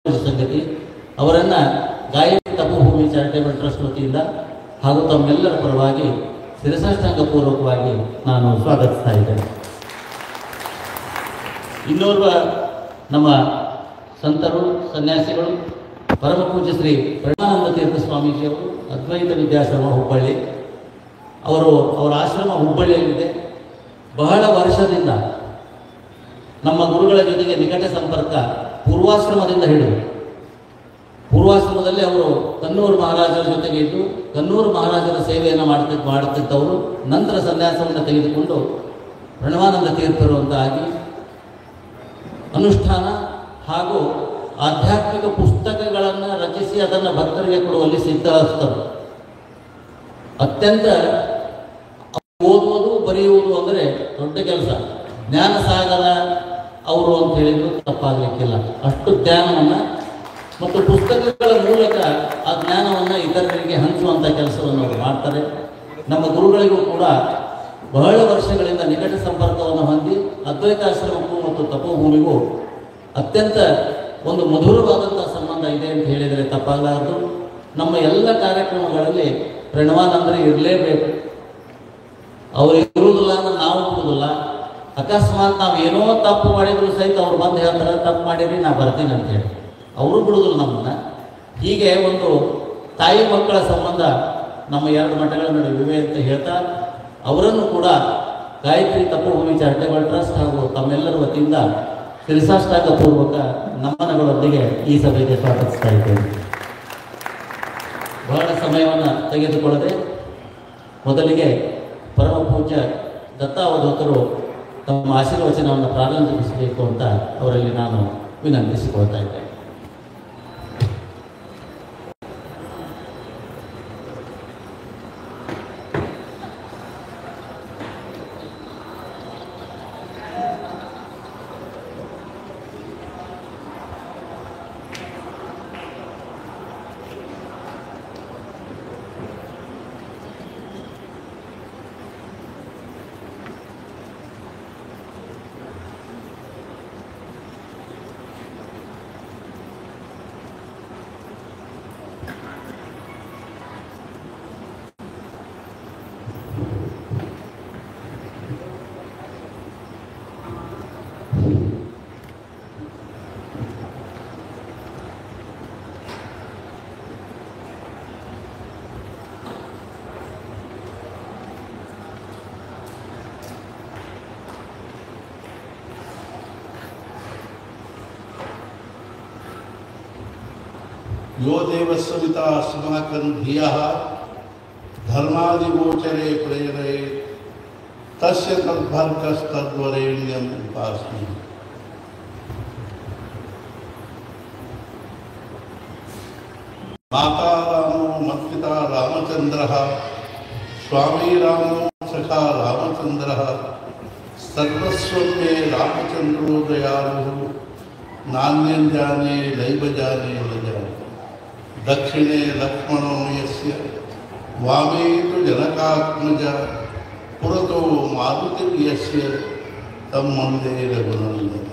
ಸಂಗತಿ. ಅವರನ್ನು Gayatri ತಪೋಭೂಮಿ charitable trust ವತಿಯಿಂದ ಹಾಗೂ ತಮ್ಮೆಲ್ಲರ ಪರವಾಗಿ ಶಿರಸಾಷ್ಟಾಂಗಪೂರ್ವಕವಾಗಿ ನಾನು ಸ್ವಾಗತಿಸ್ತಾ ಇದ್ದೇನೆ. ಇನ್ನೋರ್ವ ನಮ್ಮ ಸಂತರು ಸನ್ಯಾಸಿಗಳು ಪರಮ ಪೂಜ್ಯ ಶ್ರೀ ಪ್ರಣವಾನಂದ ತೀರ್ಥ ಸ್ವಾಮೀಜಿಯವರು ಅದ್ವೈತ ವಿದ್ಯಾಶ್ರಮ ಹುಬ್ಬಳ್ಳಿ. ಅವರ ಆಶ್ರಮ ಹುಬ್ಬಳ್ಳಿಯಲ್ಲಿದೆ. ಬಹಳ ವರ್ಷದಿಂದ ನಮ್ಮ ಗುರುಗಳ ಜೊತೆಗೆ ನಿಕಟ ಸಂಪರ್ಕ ಪೂರ್ವಾಶ್ರಮದಿಂದ ಹಿಡಿದು ಪೂರ್ವಾಶ್ರಮದಲ್ಲಿ ಅವರು ಕನ್ನೂರು ಮಹಾರಾಜರ ಜೊತೆಗೆ ಇದ್ದು ಕನ್ನೂರು ಮಹಾರಾಜರ ಸೇವೆಯನ್ನು ಮಾಡುತ್ತಿದ್ದವರು. ನಂತರ ಸನ್ಯಾಸವನ್ನು ತೆಗೆದುಕೊಂಡು ಪ್ರಣವಾನಂದ ತೀರ್ಥರು ಅಂತ ಆಗಿ ಅನುಷ್ಠಾನ ಹಾಗೂ ಆಧ್ಯಾತ್ಮಿಕ ಪುಸ್ತಕಗಳನ್ನು ರಚಿಸಿ ಅದನ್ನು ಭಕ್ತರಿಗೆ ಕೊಡುವಲ್ಲಿ ಸಿದ್ಧಹಸ್ತರು. ಅತ್ಯಂತ ಓದುವುದು ಬರೆಯುವುದು ಅಂದರೆ ದೊಡ್ಡ ಕೆಲಸ. ಜ್ಞಾನ ಸಾಗರ ಅವರು ಅಂತ ಹೇಳಿದ್ರು ತಪ್ಪಾಗಲಿಕ್ಕಿಲ್ಲ. ಅಷ್ಟು ಜ್ಞಾನವನ್ನು ಮತ್ತು ಪುಸ್ತಕಗಳ ಮೂಲಕ ಆ ಜ್ಞಾನವನ್ನು ಇತರರಿಗೆ ಹಂಚುವಂಥ ಕೆಲಸವನ್ನು ಅವರು ಮಾಡ್ತಾರೆ. ನಮ್ಮ ಗುರುಗಳಿಗೂ ಕೂಡ ಬಹಳ ವರ್ಷಗಳಿಂದ ನಿಕಟ ಸಂಪರ್ಕವನ್ನು ಹೊಂದಿ ಅದ್ವೈತಾಶ್ರಮಕ್ಕೂ ಮತ್ತು ತಪೋಭೂಮಿಗೂ ಅತ್ಯಂತ ಒಂದು ಮಧುರವಾದಂಥ ಸಂಬಂಧ ಇದೆ ಅಂತ ಹೇಳಿದರೆ ತಪ್ಪಾಗಲಾರದು. ನಮ್ಮ ಎಲ್ಲ ಕಾರ್ಯಕ್ರಮಗಳಲ್ಲಿ ಪ್ರಣವಾನಂದರು ಇರಲೇಬೇಕು. ಅವರು ಇರುವುದಿಲ್ಲ ಅಂದ್ರೆ ನಾವು ಇರುವುದಿಲ್ಲ. ಅಕಸ್ಮಾತ್ ನಾವು ಏನೋ ತಪ್ಪು ಮಾಡಿದ್ರು ಸಹಿತ ಅವ್ರು ಬಂದು ಹೇಳ್ತಾರೆ, ತಪ್ಪು ಮಾಡಿರಿ ನಾ ಬರ್ತೀನಿ ಅಂತೇಳಿ. ಅವರು ಬಿಡುವುದಿಲ್ಲ ನಮ್ಮನ್ನು. ಹೀಗೆ ಒಂದು ತಾಯಿ ಮಕ್ಕಳ ಸಂಬಂಧ ನಮ್ಮ ಎರಡು ಮಠಗಳ ನಡುವೆ ಇವೆ ಅಂತ ಹೇಳ್ತಾ ಅವರನ್ನು ಕೂಡ ಗಾಯತ್ರಿ ತಪೋಭೂಮಿ ಚಾರಿಟೇಬಲ್ ಟ್ರಸ್ಟ್ ಹಾಗೂ ತಮ್ಮೆಲ್ಲರ ವತಿಯಿಂದ ಶಿರಸಾಷ್ಟಾಂಗಪೂರ್ವಕ ನಮನಗಳೊಂದಿಗೆ ಈ ಸಭೆಗೆ ಸ್ವಾಗತಿಸ್ತಾ ಇದ್ದೇನೆ. ಬಹಳ ಸಮಯವನ್ನು ತೆಗೆದುಕೊಳ್ಳದೆ ಮೊದಲಿಗೆ ಪರಮ ಪೂಜ್ಯ ದತ್ತಾವಧೂತರು ತಮ್ಮ ಆಶೀರ್ವಚನವನ್ನು ಪ್ರಾರಂಭಿಸಬೇಕು ಅಂತ ಅವರಲ್ಲಿ ನಾನು ವಿನಂತಿಸಿಕೊಳ್ತಾ ಇದ್ದೇನೆ. यो देवस्विता अस्माकं धियः धर्मादिगोचरे प्रेरये तस्य तद्भर्गस्तद्वरेण्यम् उपास्महे. माता रामो मत्पिता रामचन्द्रः स्वामी रामो सखा रामचन्द्रः सर्वस्वं मे रामचन्द्रो दयालुः नान्यं जाने नैव जाने न जाने दक्षिणे लक्ष्मणो यस्य वामे तु जनकात्मज पुरतो मारुतिर्यस्य तं वन्दे रघुनन्दनं.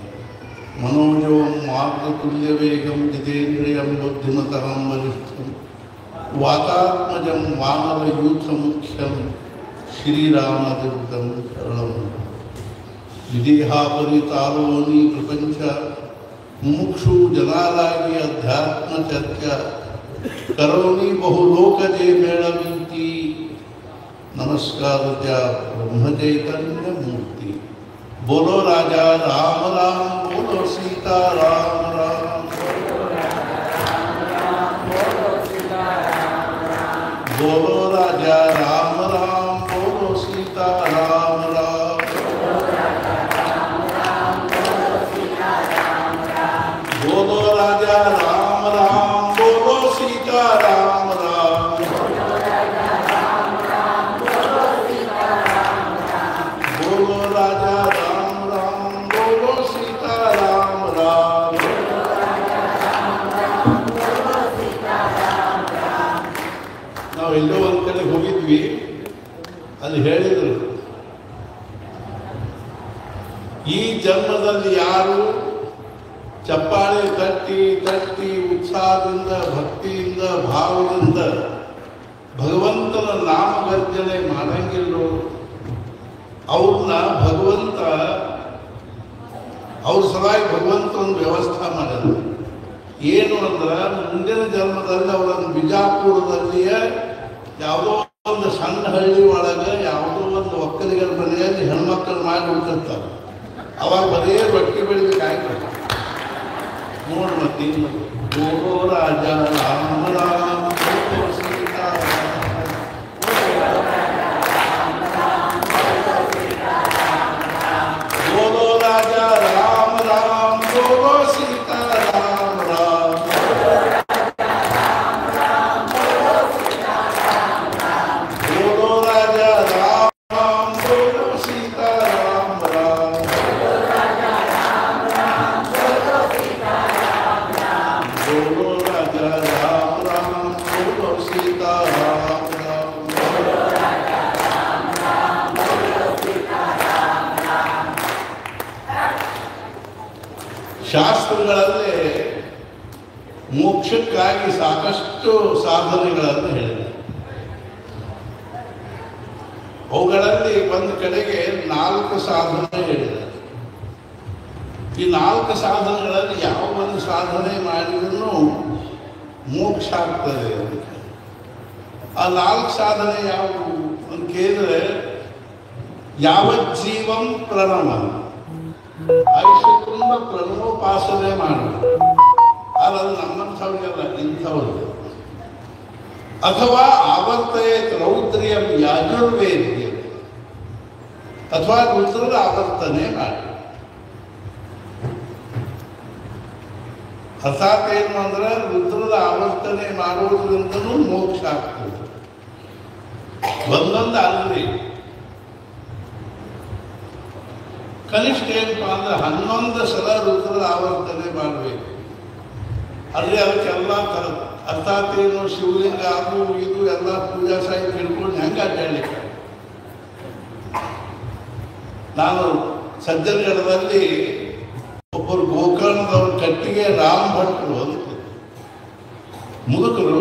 मनोजवं मार्गतुल्यवेगं जितेन्द्रियं बुद्धिमतां वरिष्ठं वातात्मजं वानरयूथमुख्यं श्रीरामदूतं शरणं. विदेहापरितालोनी प्रपंच मुमुक्षु जनालागी अध्यात्म चर्चा करोनी बहुलोकजे मेळवीती नमस्कार त्या ब्रह्मचैतन्य मूर्ति. बोलो राजा राम राम, बोलो सीता राम राम, बोलो राजा राम राम, बोलो सीता राम राम, बोलो राजा राम राम, बोलो सीता राम राम, बोलो राजा राम राम, बोलो सीता राम राम. ನಾವು ಎಲ್ಲೋ ಒಂದು ಕಡೆ ಹೋಗಿದ್ವಿ. ಅಲ್ಲಿ ಹೇಳಿದರು, ಈ ಜನ್ಮದಲ್ಲಿ ಯಾರು ಚಪ್ಪಾಳೆ ತಟ್ಟಿ ತಟ್ಟಿ ಉತ್ಸಾಹದಿಂದ ಭಕ್ತಿಯಿಂದ ಭಾವದಿಂದ ಭಗವಂತನ ನಾಮಗರ್ಜನೆ ಮಾಡಂಗಿಲ್ಲೋ ಅವ್ರನ್ನ ಭಗವಂತ ಅವ್ರ ಸಲುವಾಗಿ ಭಗವಂತ ಒಂದು ವ್ಯವಸ್ಥೆ ಮಾಡಿದ್ರು. ಏನು ಅಂದ್ರೆ ಮುಂದಿನ ಜನ್ಮದಲ್ಲಿ ಅವರನ್ನು ಬಿಜಾಪುರದಲ್ಲಿಯೇ ಯಾವುದೋ ಒಂದು ಸಣ್ಣ ಹಳ್ಳಿ ಒಳಗೆ ಯಾವುದೋ ಒಂದು ಒಕ್ಕಲಿಗರ ಮನೆಯಲ್ಲಿ ಹೆಣ್ಮಕ್ಕಳು ಮಾಡಿ ಬಿಟ್ಟಿರ್ತಾರೆ. ಅವಾಗ ಬರೀ ರೊಟ್ಟಿ ಬೆಳಿಬೇಕಾಯ್ತು ನೋಡು. ಮತ್ತೆ ಗೋರೋ ರಾಜ ರಾಮ ರಾಮ ಸೀತಾ ಗೋರೋ ರಾಜ ರಾಮ ರಾಮ ಗೋರೋ ಸೀತಾ ರಾಮ ರಾಮ ಗೋರೋ ರಾಜ ರಾಮ ಗೋರೋ ಸೀತಾ ರಾಮ ರಾಮ ಗೋರೋ ರಾಜ ರಾಮ ರಾಮ ಗೋರೋ ಸೀತಾ ರಾಮ ಶಾಸ್ತ್ರಗಳಲ್ಲಿ ಮೋಕ್ಷಕ್ಕಾಗಿ ಸಾಕಷ್ಟು ಸಾಧನೆಗಳನ್ನು ಹೇಳಿದೆ. ಅವುಗಳಲ್ಲಿ ಒಂದು ಕಡೆಗೆ 4 ಸಾಧನೆ ಹೇಳಿದೆ. ಈ 4 ಸಾಧನೆಗಳಲ್ಲಿ ಯಾವ ಒಂದು ಸಾಧನೆ ಮಾಡಿದ್ರೂ ಮೋಕ್ಷ ಆಗ್ತದೆ. ಆ 4 ಸಾಧನೆ ಯಾವುವು ಅಂತ ಕೇಳಿದ್ರೆ, ಯಾವಜ್ಜೀವಂ ಪ್ರಣವ, ಆಯುಷ್ಯ ತುಂಬ ಪ್ರಣವೋಪಾಸನೆ ಮಾಡೋದು. ಅದು ನಮ್ಮಂಥವ್ರಿಗೆಲ್ಲ ಇಂಥವ್ರು. ಅಥವಾ ಆವರ್ತಯತ್ ರೌದ್ರಿಯಂ ಯಾಜುರ್ವೇದ್ಯ, ಅಥವಾ ರುದ್ರದ ಆವರ್ತನೆ ಮಾಡಿ. ಅರ್ಥಾತ್ ಏನು ಅಂದ್ರೆ ರುದ್ರದ ಆವರ್ತನೆ ಮಾಡುವುದರಿಂದನೂ ಮೋಕ್ಷ ಆಗ್ತದೆ. ಒಂದೊಂದು ಅಲ್ರಿ, ಕನಿಷ್ಠ ಏನಪ್ಪ ಅಂದ್ರೆ 11 ಸಲ ರುದ್ರದ ಆವರ್ತನೆ ಮಾಡಬೇಕು. ಅಲ್ಲಿ ಅದಕ್ಕೆಲ್ಲ ಥರ ಅರ್ಥಾತ್ ಏನು ಶಿವಲಿಂಗ ಅದು ಇದು ಎಲ್ಲ ಪೂಜಾ ಸಾಹಿತ್ಯ ಹಿಡ್ಕೊಂಡು ಹೆಂಗೆ ಅಡ್ಡಾಡಲಿಕ್ಕೆ. ನಾನು ಸಜ್ಜನಗಢದಲ್ಲಿ ಒಬ್ಬರು ಗೋಕರ್ಣದವ್ರ ಕಟ್ಟಿಗೆ ರಾಮ್ ಭಟ್ರು ಅಂತ ಮುದುಕರು,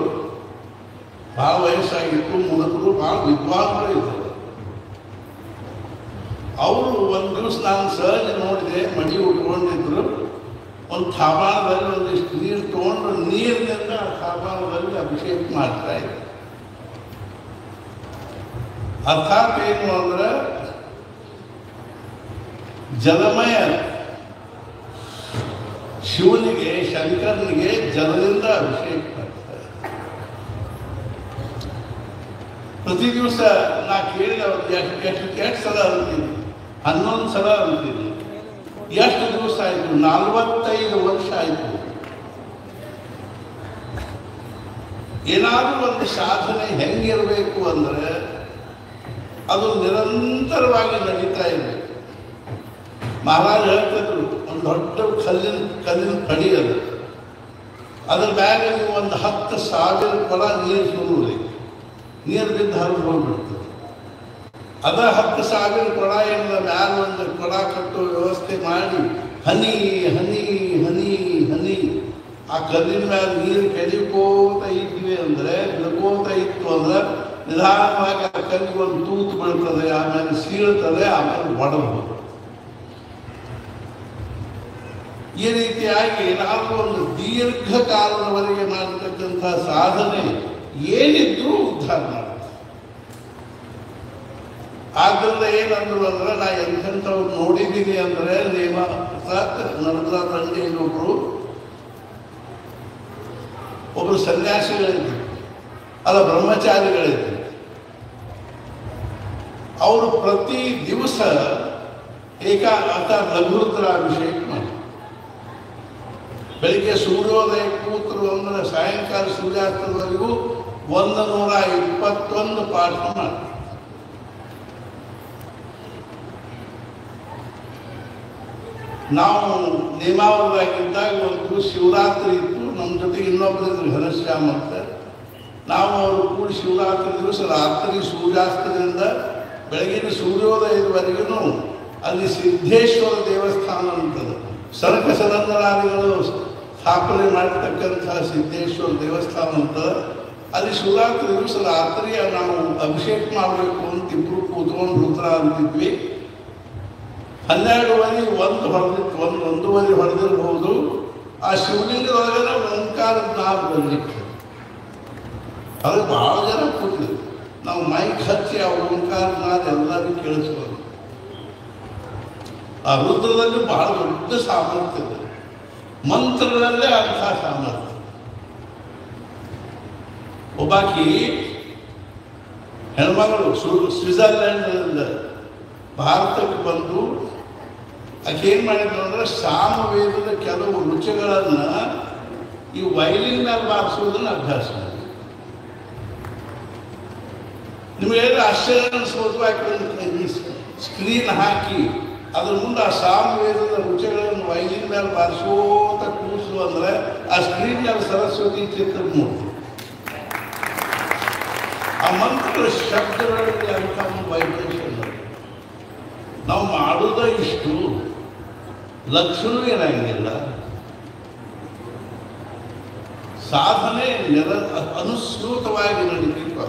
ಭಾಳ ವಯಸ್ಸಾಗಿತ್ತು. ಮುದುಕರು ಭಾಳ ವಿದ್ವಾಂಸರು ಇದ್ದರು. ಅವರು ಒಂದು ದಿವಸ ನಾನು ಸಹಜ ನೋಡಿದೆ, ಮಡಿ ಉಟ್ಕೊಂಡಿದ್ರು. ಒಂದು ಥಾಬಾಣದಲ್ಲಿ ಒಂದಿಷ್ಟು ನೀರು ತೊಗೊಂಡು ನೀರಿನಿಂದ ಆ ಥಾಬಾಣದಲ್ಲಿ ಅಭಿಷೇಕ ಮಾಡ್ತಾ ಇದ್ರು. ಅರ್ಥಾತ್ ಏನು ಅಂದ್ರೆ ಜಲಮಯ ಶಿವನಿಗೆ, ಶಂಕರನಿಗೆ ಜಲದಿಂದ ಅಭಿಷೇಕ ಮಾಡ್ತಾರೆ. ಪ್ರತಿ ದಿವಸ ನಾ ಕೇಳಿದ ಎಷ್ಟು ಸಲ ಅಂತೀನಿ, 11 ಸಲ ಅಂತೀನಿ. ಎಷ್ಟು ದಿವಸ ಆಯಿತು? 45 ವರ್ಷ ಆಯಿತು. ಏನಾದರೂ ಒಂದು ಸಾಧನೆ ಹೆಂಗಿರಬೇಕು ಅಂದರೆ ಅದು ನಿರಂತರವಾಗಿ ನಡೀತಾ ಇರಬೇಕು. ಮಹಾರಾಜ್ ಹೇಳ್ತಿದ್ರು, ಒಂದು ದೊಡ್ಡ ಕಲ್ಲಿನ ಪಡಿ ಅದು, ಅದ್ರ ಮ್ಯಾಗ ನೀವು ಒಂದು 10,000 ಕೊಡ ನೀರು ಸುರುವುದೇ, ನೀರು ಬಿದ್ದು ಹರಿದು ಹೋಗ್ಬಿಡ್ತದೆ. ಅದ 10,000 ಕೊಡ ಏನಿಲ್ಲ, ಮ್ಯಾಲ ಒಂದು ಕೊಡ ಕಟ್ಟೋ ವ್ಯವಸ್ಥೆ ಮಾಡಿ ಹನಿ ಹನಿ ಹನಿ ಹನಿ ಆ ಕಲ್ಲಿನ ಮ್ಯಾಲ ನೀರು ಕೆಡಿಕೋತ ಇದ್ವಿ ಅಂದರೆ, ಬಿಡ್ಕೋತ ಇತ್ತು ಅಂದ್ರೆ ನಿಧಾನವಾಗಿ ಆ ಕಲ್ಲಿಗೆ ಒಂದು ತೂತು ಬೀಳ್ತದೆ, ಆಮೇಲೆ ಸೀಳ್ತದೆ, ಆಮೇಲೆ ಒಡೆದು. ಈ ರೀತಿಯಾಗಿ ಏನಾದರೂ ಒಂದು ದೀರ್ಘಕಾಲದವರೆಗೆ ಮಾಡತಕ್ಕಂಥ ಸಾಧನೆ ಏನಿದ್ರೂ ಉದ್ಧಾರ ಮಾಡುತ್ತೆ. ಆದ್ದರಿಂದ ಏನಂದ್ರು ಅಂದ್ರೆ, ನಾ ಎಂಥವ್ರು ನೋಡಿದ್ದೀನಿ ಅಂದರೆ, ನೇಮ ನಡೆದ್ರ ತಂದೆ ಒಬ್ರು ಸನ್ಯಾಸಿಗಳಿದ್ರು, ಅಲ್ಲ ಬ್ರಹ್ಮಚಾರಿಗಳಿದ್ರು. ಅವರು ಪ್ರತಿ ದಿವಸ ಲಘುರುದ್ರಾಭಿಷೇಕ ಮಾಡಿ ಬೆಳಿಗ್ಗೆ ಸೂರ್ಯೋದಯ ಕೂತರು ಅಂದ್ರೆ ಸಾಯಂಕಾಲ ಸೂರ್ಯಾಸ್ತದವರೆಗೂ 121 ಪಾಠ ಮಾಡಿ. ನಾವು ನೇಮಾವರದಾಗಿದ್ದಾಗ ಒಂದು ಶಿವರಾತ್ರಿ ಇತ್ತು, ನಮ್ಮ ಜೊತೆಗೆ ಇನ್ನೊಬ್ಬರಿದ್ರು ಘನಶ್ಯಾಮ್ ಅಂತ. ನಾವು ಅವರು ಕೂಡ ಶಿವರಾತ್ರಿ ದಿವಸ ರಾತ್ರಿ ಸೂರ್ಯಾಸ್ತದಿಂದ ಬೆಳಗಿನ ಸೂರ್ಯೋದಯದವರೆಗೂ ಅಲ್ಲಿ ಸಿದ್ದೇಶ್ವರ ದೇವಸ್ಥಾನ ಅಂತದೆ, ಸನಕ ಸನಂದನಾದಿಗಳು ಸ್ಥಾಪನೆ ಮಾಡಿರ್ತಕ್ಕಂಥ ಸಿದ್ದೇಶ್ವರ ದೇವಸ್ಥಾನ ಅಂತ ಅಲ್ಲಿ ಶಿವರಾತ್ರಿ ದಿವಸ ರಾತ್ರಿ ನಾವು ಅಭಿಷೇಕ ಮಾಡಬೇಕು ಅಂತ ಇಬ್ಬರು ಕೂತ್ಕೊಂಡು ರುದ್ರ ಅಂತಿದ್ವಿ. 12 ಒಂದು ಹೊಡೆದಿತ್ತು, ಒಂದೂವರೆ ಹೊಡೆದಿರ್ಬೋದು. ಆ ಶಿವಲಿಂಗದೊಳಗಡೆ ಓಂಕಾರದ ನಾದ ಬಂದಿತ್ತು. ಅದು ಭಾಳ ಜನ ಕೂತಿದ್ರು. ನಾವು ಮೈಕ್ ಹಚ್ಚಿ ಆ ಓಂಕಾರದ ನಾದ ಎಲ್ಲರಿಗೂ ಕೇಳಿಸ್ಬೋದು. ಆ ರುದ್ರದಲ್ಲಿ ಬಹಳ ದೊಡ್ಡ ಸಾಮರ್ಥ್ಯ ಇದೆ, ಮಂತ್ರಗಳಲ್ಲೇ ಅಂಥ ಸಾಮರ್ಥ್ಯ. ಒಬ್ಬಾಕಿ ಹೆಣ್ಮಗಳು ಸ್ವಿಟ್ಜರ್ಲ್ಯಾಂಡ್ನಿಂದ ಭಾರತಕ್ಕೆ ಬಂದು ಆಕೆ ಏನು ಮಾಡಿದ್ರು ಅಂದ್ರೆ ಸಾಮವೇದದ ಕೆಲವು ರುಚಿಗಳನ್ನು ಈ ವೈಲಿನ್ ಮೇಲೆ ಬಾರಿಸೋದನ್ನ ಅಭ್ಯಾಸ ಮಾಡಿ. ನಿಮಗೆ ಆಶ್ಚರ್ಯ ಅನಿಸ್ಬೋದು. ಯಾಕೆ ಸ್ಕ್ರೀನ್ ಹಾಕಿ ಅದ್ರ ಮುಂದೆ ಆ ಸಾಮವೇದದ ರುಚಿಗಳನ್ನು ವೈಲಿನ್ ಮೇಲೆ ಬಾರಿಸೋತ ಕೂಸು ಅಂದ್ರೆ ಆ ಸ್ಕ್ರೀನ್ ಮೇಲೆ ಸರಸ್ವತಿ ಚಿತ್ರ ಮೂರ್ತಿ. ಆ ಮಂತ್ರಗಳ ಶಬ್ದಗಳಲ್ಲಿ ಅಂತ ಒಂದು ವೈಬ್ರೇಷನ್. ನಾವು ಮಾಡೋದ ಇಷ್ಟು ಲಕ್ಷಣ ಇರಂಗಿಲ್ಲ. ಸಾಧನೆ ಅನುಸ್ಯೂತವಾಗಿ ನಡೀತಿತ್ತು.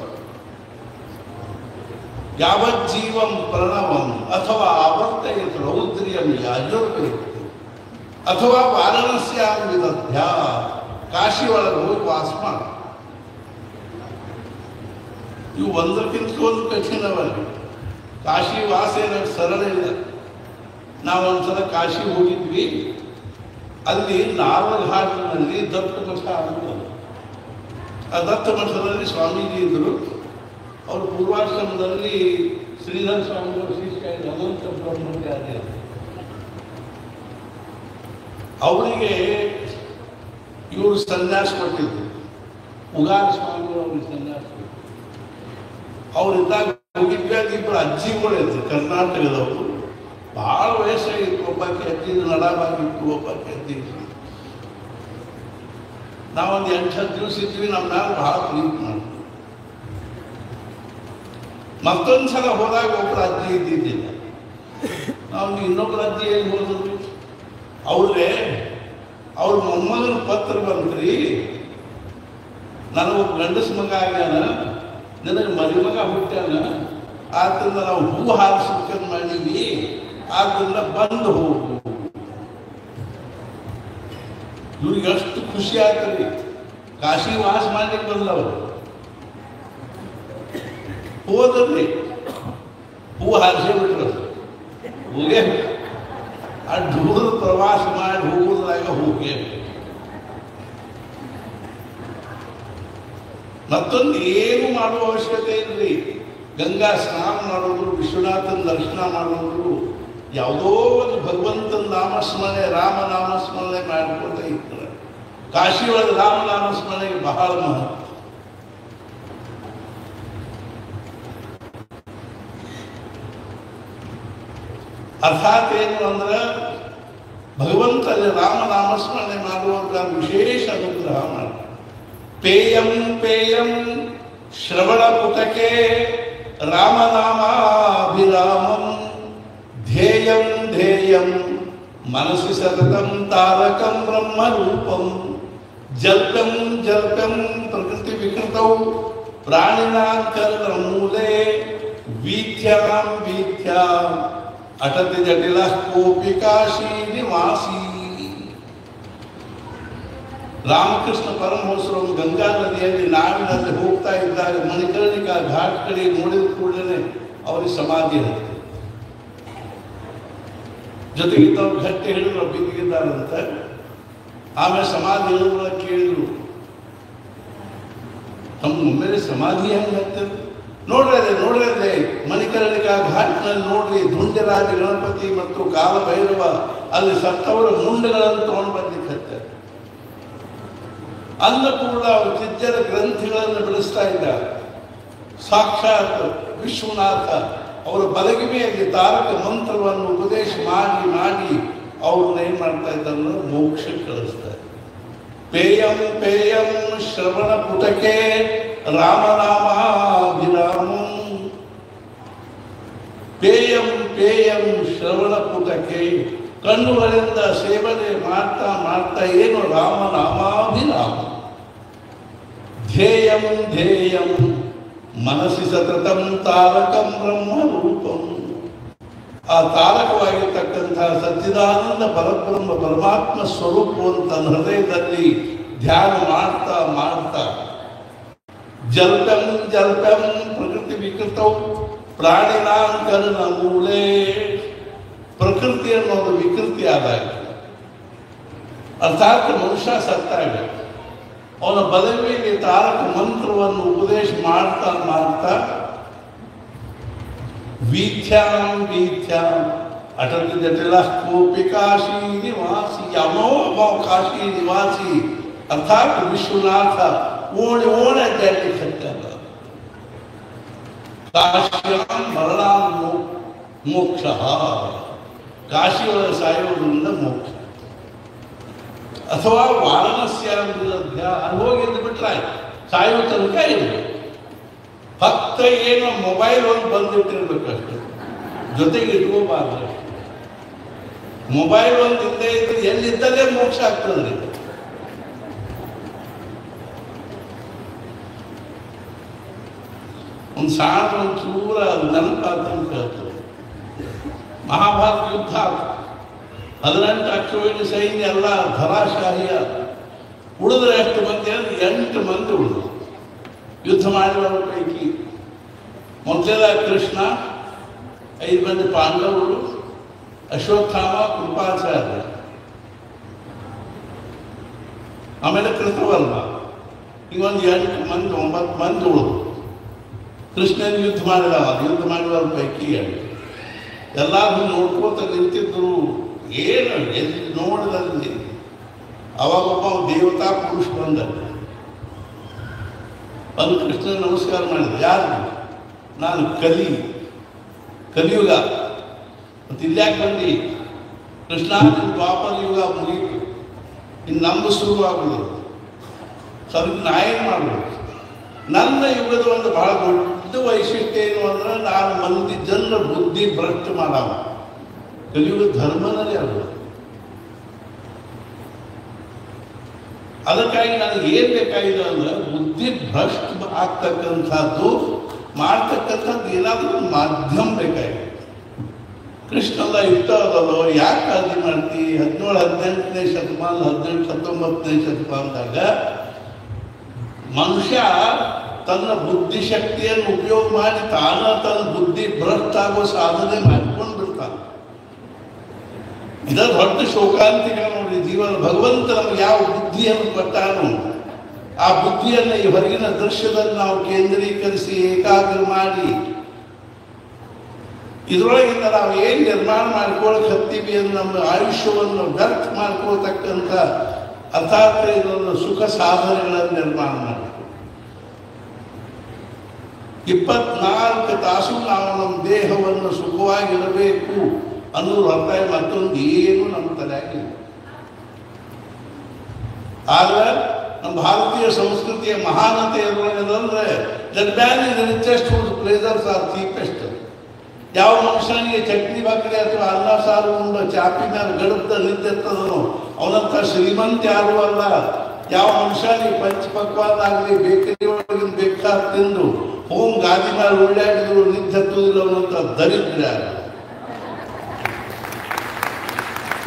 ಯಾವಜ್ಜೀವಂ ಪ್ರಣವಂ ಅಥವಾ ಆವರ್ತಯತ್ ರೌದ್ರಿಯಂ ಯಾಜುರ್ಬೇಕು ಅಥವಾ ವಾರಾಣಸ್ಯಾಂ ವಿದಧ್ಯ, ಕಾಶಿ ಒಳಗೆ ಹೋಗಿ ವಾಸ ಮಾಡ. ಇವು ಒಂದಕ್ಕಿಂತ ಒಂದು ಕಠಿಣವಾಗಿ. ಕಾಶಿ ವಾಸ ಏನಕ್ಕೆ ಸರಳ ಇಲ್ಲ. ನಾವು ಒಂದ್ಸಲ ಕಾಶಿ ಹೋಗಿದ್ವಿ. ಅಲ್ಲಿ ನಾರ್ವಘಾಟಿನಲ್ಲಿ ದತ್ತ ಮಠ ಅಂತ. ಆ ದತ್ತ ಮಠದಲ್ಲಿ ಸ್ವಾಮೀಜಿ ಇದ್ದರು. ಅವರು ಪೂರ್ವಾಶ್ರಮದಲ್ಲಿ ಶ್ರೀಧರ ಸ್ವಾಮಿಗಳು ಶಿಷ್ಯ ಅನಂತ ಬ್ರಹ್ಮಚಾರ್ಯ. ಅವರಿಗೆ ಇವರು ಸನ್ಯಾಸ ಕೊಟ್ಟಿದ್ರು. ಉಗಾರ ಸ್ವಾಮಿಗಳು ಅವ್ರಿಗೆ ಸನ್ಯಾಸ ಕೊಟ್ಟಿದ್ರು. ಅವರಿದ್ದಾಗ ಹೋಗಿದ್ವಿ. ಅದು ಇಬ್ಬರು ಅಜ್ಜಿಗಳು ಇದ್ರು ಕರ್ನಾಟಕದವರು. ಭಾಳ ವಯಸ್ಸಾಗಿತ್ತು. ಒಬ್ಬಾಕಿ ಅಜ್ಜಿ ನಡಾಬಾಗಿತ್ತು, ಒಬ್ಬಾಕಿ ಅಜ್ಜಿ. ನಾವೊಂದು 8-10 ದಿವಸ ಇದ್ವಿ. ನಮ್ಮ ಮ್ಯಾಲೆ ಭಾಳ ಪ್ರೀತಿ ಮಾಡ್ತೀವಿ. ಮತ್ತೊಂದು ಸಲ ಹೋದಾಗ ಒಬ್ಬರು ಅಜ್ಜಿ ಇದ್ದಿದ್ದಿಲ್ಲ. ನಾವು ಇನ್ನೊಬ್ಬರು ಅಜ್ಜಿ ಎಲ್ಲಿ ಹೋದ್ರು? ಅವ್ರ ಮೊಮ್ಮಗನ ಪತ್ರ ಬಂದ್ರಿ, ನನಗೊಬ್ಬ ಗಂಡಸ ಮಗ ಆಗ್ಯಾನ, ನಿನಗೆ ಮರಿಮಗ ಹುಟ್ಟ್ಯಾನ, ಆದ್ದರಿಂದ ನಾವು ಹೂ ಹಾರಿಸ್ಬೇಕಂತ ಮಾಡೀವಿ, ಆದ್ದರಿಂದ ಬಂದು ಹೋಗು. ಇವ್ರಿಗೆ ಅಷ್ಟು ಖುಷಿ ಆಗ್ತದೆ. ಕಾಶಿ ವಾಸ ಮಾಡ್ಲಿಕ್ಕೆ ಬಂದವರು ಹೋದ್ರಿ, ಹೂ ಹಾರಿಸೇ ಬಿಟ್ರು. ಹೋಗೇ ಆ ದೂರದ ಪ್ರವಾಸ ಮಾಡಿ ಹೋಗೋದ್ರಾಗ ಹೋಗೇ. ಮತ್ತೊಂದು ಏನು ಮಾಡುವ ಅವಶ್ಯಕತೆ ಇಲ್ರಿ. ಗಂಗಾ ಸ್ನಾನ ಮಾಡೋದು, ವಿಶ್ವನಾಥನ ದರ್ಶನ ಮಾಡೋದು, ಯಾವುದೋ ಒಂದು ಭಗವಂತನ ನಾಮಸ್ಮರಣೆ, ರಾಮನಾಮಸ್ಮರಣೆ ಮಾಡ್ಕೊತ ಇರ್ತಾರೆ. ಕಾಶಿ ಒಳಗೆ ರಾಮನಾಮಸ್ಮರಣೆಗೆ ಬಹಳ ಮಹತ್ವ. ಅರ್ಥಾತ್ ಏನು ಅಂದ್ರೆ ಭಗವಂತನ ರಾಮನಾಮಸ್ಮರಣೆ ಮಾಡುವಾಗ ವಿಶೇಷ ಅನುಗ್ರಹ ಮಾಡ್ತಾರೆ. ಪೇಯಂ ಪೇಯಂ ಶ್ರವಣ ಪುಟಕೆ ರಾಮನಾಮಾಭಿರಾಮಂ ಧ್ಯೇಯಂ ಧ್ಯೇಯಂ ಮನಸ್ಸಿ ಸತತಂ ತಾರಕಂ ಬ್ರಹ್ಮರೂಪಂ ಜಲ್ಪಂ ಜಲ್ಪಂ ಪ್ರಕೃತಿ ವಿಕೃತೌ ಪ್ರಾಣಿನಾಂಕರ ಮೂಲೆ ವೀಥ್ಯಾಂ ವೀಥ್ಯಾಂ ಅಟತಿ ಜಟಿಲ ಕೋಪಿ ಕಾಶಿ ನಿವಾಸಿ. ರಾಮಕೃಷ್ಣ ಪರಮಹಂಸರು ಗಂಗಾ ನದಿಯಲ್ಲಿ ನಾವಿನಲ್ಲಿ ಹೋಗ್ತಾ ಇದ್ದಾಗ ಮಣಿಕರ್ಣಿಕಾ ಘಾಟ್ ಕಡೆ ನೋಡಿದ ಕೂಡಲೇ ಅವರಿಗೆ ಸಮಾಧಿ ಇರುತ್ತೆ. ಜೊತೆಗೆ ತಾವು ಗಟ್ಟಿ ಹಿಡಿದ್ರು ಬಿದ್ದಿದ್ದಾರಂತೆ. ಆಮೇಲೆ ಸಮಾಧಿ ಹಿಡಿದ್ರ ಕೇಳಿದ್ರು, ತಮ್ಮ ಒಮ್ಮೆಲೆ ಸಮಾಧಿ ಹೆಂಗೆ ಹತ್ತಿದ್ರು? ನೋಡ್ರಿ ಮಣಿಕರ್ಣಿಕಾ ಘಾಟ್ನಲ್ಲಿ ನೋಡ್ರಿ, ದುಂಡರಾಜ ಗಣಪತಿ ಮತ್ತು ಕಾಲಭೈರವ ಅಲ್ಲಿ ಸತ್ತವರ ಮುಂಡಗಳನ್ನು ತಗೊಂಡು ಬರ್ಲಿಕ್ಕೆ ಹತ್ತಾರೆ. ಅನ್ನಪೂರ್ಣ ಅವರು ಚಿಜ್ಜರ ಗ್ರಂಥಿಗಳನ್ನು ಬಿಡಿಸ್ತಾ ಇದ್ದಾರೆ. ಸಾಕ್ಷಾತ್ ವಿಶ್ವನಾಥ ಅವರ ಬಲಗಿಮೆಯಲ್ಲಿ ತಾರಕ ಮಂತ್ರವನ್ನು ಉಪದೇಶ ಮಾಡಿ ಮಾಡಿ ಅವ್ರನ್ನ ಏನ್ ಮಾಡ್ತಾ ಇದ್ದಾರೆ? ಮೋಕ್ಷಕ್ಕೆ ಕಳಿಸ್ತಾರೆ. ಪೇಯಂ ಪೇಯಂ ಶ್ರವಣ ಪುಟಕೆ ರಾಮನಾಮಾಭಿರಾಮಂ. ಪೇಯಂ ಪೇಯಂ ಶ್ರವಣ ಪುಟಕೆ ಕಣ್ಣುಗಳಿಂದ ಸೇವನೆ ಮಾಡ್ತಾ ಮಾಡ್ತಾ ಏನು ರಾಮನಾಮಾಭಿರಾಮ ಧ್ಯೇಯಂ ಧ್ಯೇಯಂ ಮನಸ್ಸಿ ಸತತಂ ತಾರಕಂ ಬ್ರಹ್ಮರೂಪಂ. ಆ ತಾರಕವಾಗಿರ್ತಕ್ಕಂತಹ ಸಚ್ಚಿದಾನಂದ ಪರಬ್ರಹ್ಮ ಪರಮಾತ್ಮ ಸ್ವರೂಪವಂತ ಹೃದಯದಲ್ಲಿ ಧ್ಯಾನ ಮಾಡ್ತಾ ಮಾಡ್ತಾ ಜಲ್ಪಂ ಜಲ್ಪಂ ಪ್ರಕೃತಿ ವಿಕೃತೌ ಪ್ರಾಣಿನಾಂಕರಣ ಮೂಲೆ. ಪ್ರಕೃತಿ ಅನ್ನೋದು ವಿಕೃತಿ ಆದಾಗ ಅರ್ಥಾತ್ ಮನುಷ್ಯ ಸತ್ತಾಗ ಅವನ ಬಲವಿಗೆ ತಾರಕ ಮಂತ್ರವನ್ನು ಉಪದೇಶ ಮಾಡ್ತಾ ಮಾಡ್ತಾ ವೀಥ್ಯಾಂ ವೀಥ್ಯಾಂ ಅಟಲ್ ಜಟಿಲ ಕೋಪಿ ಕಾಶಿ ನಿವಾಸಿ ಅಮೋ ಅಮೋ ಕಾಶಿ ನಿವಾಸಿ ಅರ್ಥಾತ್ ವಿಶ್ವನಾಥ ಓಣಿ ಓಣೆ ಅಡ್ಡಾಡಿ ಸತ್ಯಲ್ಲ. ಕಾಶ್ಯಾಂ ಮರಣಾನ್ ಮೋಕ್ಷ, ಕಾಶಿಯೊಳಗೆ ಸಾಯೋದ್ರಿಂದ ಮೋಕ್ಷ. ಅಥವಾ ವಾರಣಾಸಿಯ ಹೋಗಿ ಬಿಟ್ರೆ ಸಾಯೋ ತನಕ ಇರಬೇಕು. ಭಕ್ತ ಏನೋ ಮೊಬೈಲ್ ಒಂದು ಬಂದಿಟ್ಟಿರ್ಬೇಕಷ್ಟು, ಜೊತೆಗೆ ಇಟ್ಕೋಬಾರ್ದು. ಮೊಬೈಲ್ ಒಂದು ಇದ್ದೇ ಇದ್ರೆ ಎಲ್ಲಿದ್ದಲ್ಲೇ ಮೋಕ್ಷ ಆಗ್ತದ್ರಿ. ಒಂದು ಸಣ್ಣ ಒಂದು ಚೂರ ನೆನಪಾಗ್ತಂತ ಹೇಳ್ತದೆ. ಮಹಾಭಾರತ ಯುದ್ಧ 18 ಅಕ್ಷೋಹಿಣಿ ಸೈನ್ಯ ಎಲ್ಲ ಧರಾಶಾಹಿಯ. ಉಳಿದ್ರೆ ಎಷ್ಟು ಮಂದಿ ಅಂದ್ರೆ 8 ಮಂದಿ ಉಳಿದ್ರು ಯುದ್ಧ ಮಾಡಿದವರ ಪೈಕಿ. ಮೊದಲ ಕೃಷ್ಣ, 5 ಮಂದಿ ಪಾಂಡವರು, ಅಶ್ವತ್ಥಾಮ, ಕೃಪಾಚಾರ್ಯ, ಆಮೇಲೆ ಕೃತವರ್ಮ. ಈಗ ಒಂದು 8 ಮಂದಿ 9 ಮಂದಿ ಉಳಿದ್ರು. ಕೃಷ್ಣನ ಯುದ್ಧ ಮಾಡಿದವರ ಪೈಕಿ ಎಲ್ಲರೂ ನೋಡ್ಕೋತ ನಿಂತಿದ್ರು. ಏನು ಎಲ್ಲಿ ನೋಡಿದಲ್ಲಿ ಅವಾಗೊಬ್ಬ ದೇವತಾ ಪುರುಷ ಬಂದ ಕೃಷ್ಣನ ನಮಸ್ಕಾರ ಮಾಡಿದ. ಯಾರು? ನಾನು ಕಲಿಯುಗ. ಮತ್ತು ಇಲ್ಯಾಕೆ ಬಂದು ಕೃಷ್ಣ ದ್ವಾಪರ ಯುಗ ಮುಗೀತು, ಇನ್ನು ನಮ್ದು ಶುರುವಾಗುವುದು. ಸ್ವಲ್ಪ ನಾ ಏನು ಮಾಡಬೇಕು? ನನ್ನ ಯುಗದ ಒಂದು ಬಹಳ ದೊಡ್ಡ ವೈಶಿಷ್ಟ್ಯ ಏನು ಅಂದ್ರೆ ನಾನು ಮಂದಿ ಜನರ ಬುದ್ಧಿ ಭ್ರಷ್ಟ ಮಾಡವ. ಕಲಿಯುಗ ಧರ್ಮನೇ ಅದು. ಅದಕ್ಕಾಗಿ ನನಗೆ ಏನು ಬೇಕಾಗಿದೆ ಅಂದ್ರೆ ಬುದ್ಧಿ ಭ್ರಷ್ಟ ಆಗ್ತಕ್ಕಂಥದ್ದು ಮಾಡ್ತಕ್ಕಂಥದ್ದು ಏನಾದರೂ ಮಾಧ್ಯಮ ಬೇಕಾಗಿದೆ. ಕೃಷ್ಣಲ್ಲ ಇರ್ತದಲ್ಲೋ ಯಾಕೆ ಕಾಳಜಿ ಮಾಡ್ತಿ? 17-18ನೇ ಶತಮಾನ 18-19ನೇ ಶತಮಾನದಾಗ ಮನುಷ್ಯ ತನ್ನ ಬುದ್ಧಿಶಕ್ತಿಯನ್ನು ಉಪಯೋಗ ಮಾಡಿ ತಾನ ತನ್ನ ಬುದ್ಧಿ ಭ್ರಷ್ಟ ಆಗೋ ಸಾಧನೆ ಮಾಡ್ಕೊಂಡು ಬಿಡ್ತಾನೆ. ಇದರ ದೊಡ್ಡ ಶೋಕಾಂತಿಕ ನೋಡಿ ಜೀವನ. ಭಗವಂತ ನಮ್ಗೆ ಯಾವ ಬುದ್ಧಿಯನ್ನು ಕೊಟ್ಟಾನು, ಆ ಬುದ್ಧಿಯನ್ನು ಈ ಹೊರಗಿನ ದೃಶ್ಯದಲ್ಲಿ ನಾವು ಕೇಂದ್ರೀಕರಿಸಿ ಏಕಾಗ್ರ ಮಾಡಿ ಇದರೊಳಗಿಂದ ನಾವು ಏನು ನಿರ್ಮಾಣ ಮಾಡ್ಕೊಳಕ್ ಹತ್ತೀವಿ ಅಂತ ನಮ್ಮ ಆಯುಷ್ಯವನ್ನು ವ್ಯರ್ಥ ಮಾಡ್ಕೊಳ್ತಕ್ಕಂಥ ಅರ್ಥಾತ್ ಇದನ್ನು ಸುಖ ಸಾಧನೆಗಳನ್ನು ನಿರ್ಮಾಣ ಮಾಡಬೇಕು. 24 ತಾಸು ನಾವು ನಮ್ಮ ದೇಹವನ್ನು ಸುಖವಾಗಿರಬೇಕು ಅನ್ನೋದು ಅರ್ಥ. ಮತ್ತೊಂದು ಏನು ನಮ್ಮ ತಲೆಯಾಗಿಲ್ಲ. ಆದ್ರೆ ನಮ್ಮ ಭಾರತೀಯ ಸಂಸ್ಕೃತಿಯ ಮಹಾನತೆ ಏನಂದ್ರೆ that man is richest whose pleasures are cheapest. ಯಾವ ಮನುಷ್ಯನಿಗೆ ಚಟ್ನಿ ಬಾಕರಿ ಅಥವಾ ಅನ್ನ ಸಾರು ಉಂಡು ಚಾಪಿ ಮೇಲೆ ಗಡದ ನಿಂತಿರ್ತದೋ ಅವನಂತ ಶ್ರೀಮಂತ ಯಾರು ಅಲ್ಲ. ಯಾವ ಮನುಷ್ಯನಿಗೆ ಪಂಚಪಕ್ವಾದಾಗಲಿ ಬೇಕರಿ ಒಳಗಿನ ಬೇಕಾದ ತಿಂದು ಹೋಮ್ ಗಾದಿ ಮೇಲೆ ಉಳ್ಳಾಡಿದ್ರು ನಿಂತುವುದಿಲ್ಲ ಅನ್ನೋಂಥ ದರಿದ್ರ.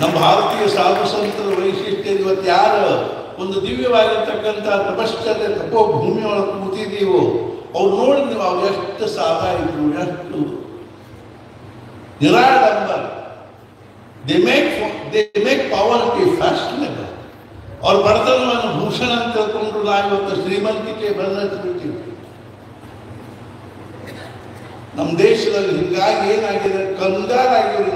ನಮ್ಮ ಭಾರತೀಯ ಸಾಧು ಸಂತರ ವೈಶಿಷ್ಟ್ಯ ಇವತ್ತು ಯಾರು ಒಂದು ದಿವ್ಯವಾಗಿರ್ತಕ್ಕಂಥ ತಪಶ್ಚರ್ಯ ತಪೋಭೂಮಿಯೊಳಗೆ ಕೂತಿದ್ದೀವೋ ಅವ್ರು ನೋಡಿ ನೀವು ಅವ್ರು ಎಷ್ಟು ಸಾಧಾ ಇದ್ರು, ಎಷ್ಟು ನಿರಾಡಂಬರ. They make poverty fashionable. ಅವ್ರ ಬಡತನವನ್ನು ಭೂಷಣ ಅಂತ ತಿಳ್ಕೊಂಡು ನಾವು ಇವತ್ತು ಶ್ರೀಮಂತಿಕೆ ಬಂದಿರ್ತೀವಿ. ನಮ್ಮ ದೇಶದಲ್ಲಿ ಹೀಗಾಗಿ ಏನಾಗಿದೆ, ಕಂಗಾರಾಗಿವ್ರಿ